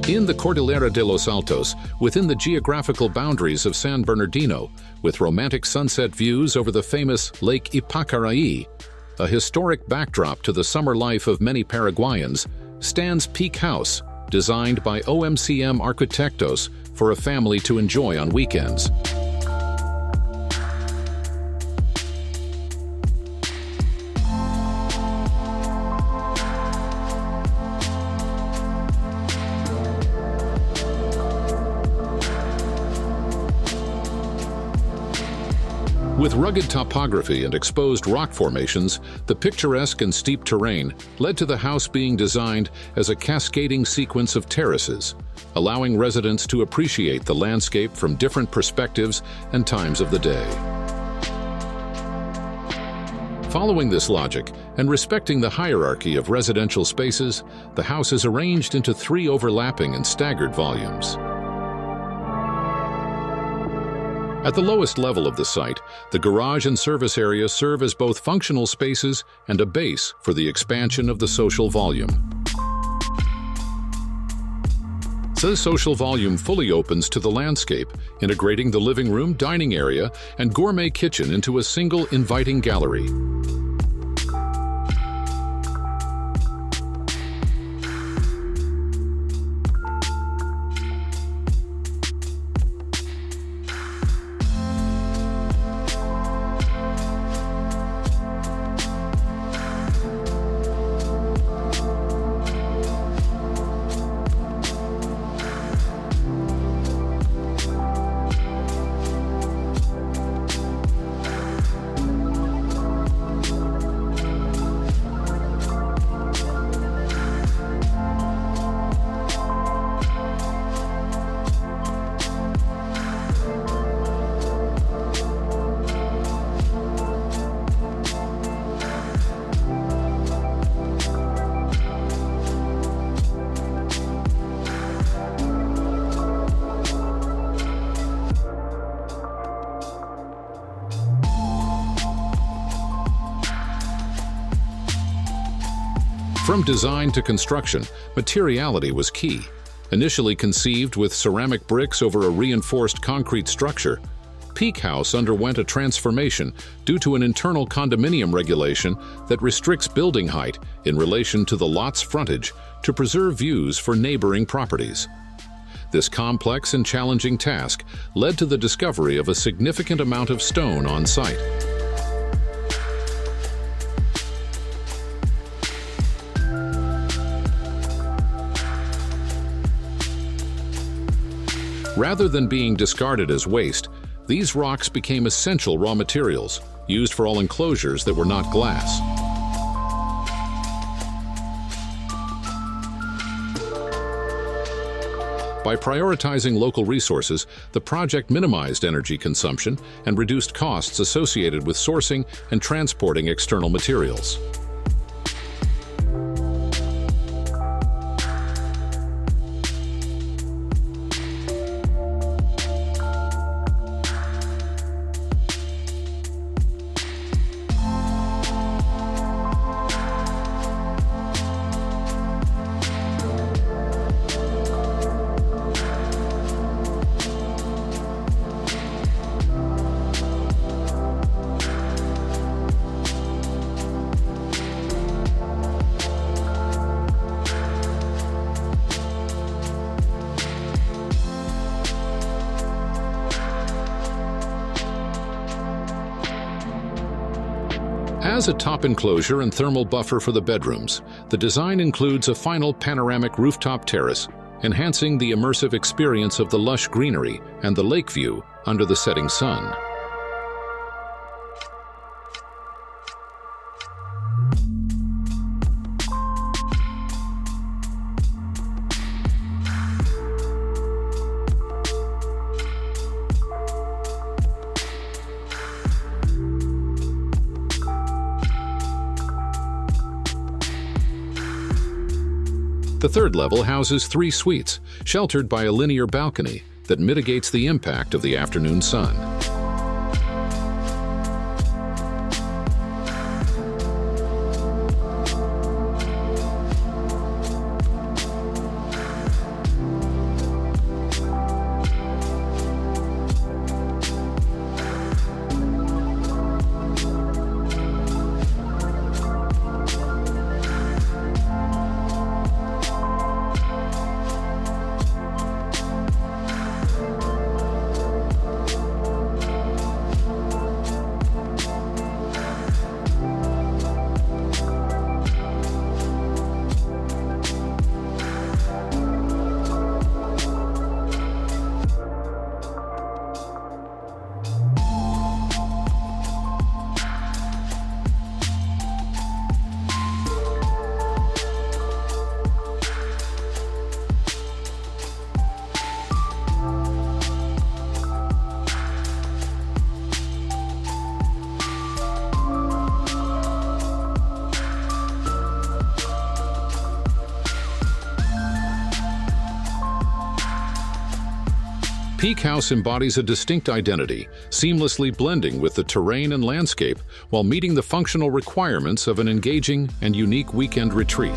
In the Cordillera de los Altos, within the geographical boundaries of San Bernardino, with romantic sunset views over the famous Lake Ypacaraí, a historic backdrop to the summer life of many Paraguayans, stands Peak House, designed by OMCM Arquitectos for a family to enjoy on weekends. With rugged topography and exposed rock formations, the picturesque and steep terrain led to the house being designed as a cascading sequence of terraces, allowing residents to appreciate the landscape from different perspectives and times of the day. Following this logic and respecting the hierarchy of residential spaces, the house is arranged into 3 overlapping and staggered volumes. At the lowest level of the site, the garage and service area serve as both functional spaces and a base for the expansion of the social volume. The social volume fully opens to the landscape, integrating the living room, dining area, and gourmet kitchen into a single inviting gallery. From design to construction, materiality was key. Initially conceived with ceramic bricks over a reinforced concrete structure, Peak House underwent a transformation due to an internal condominium regulation that restricts building height in relation to the lot's frontage to preserve views for neighboring properties. This complex and challenging task led to the discovery of a significant amount of stone on site. Rather than being discarded as waste, these rocks became essential raw materials, used for all enclosures that were not glass. By prioritizing local resources, the project minimized energy consumption and reduced costs associated with sourcing and transporting external materials. As a top enclosure and thermal buffer for the bedrooms, the design includes a final panoramic rooftop terrace, enhancing the immersive experience of the lush greenery and the lake view under the setting sun. The third level houses 3 suites, sheltered by a linear balcony that mitigates the impact of the afternoon sun. Peak House embodies a distinct identity, seamlessly blending with the terrain and landscape while meeting the functional requirements of an engaging and unique weekend retreat.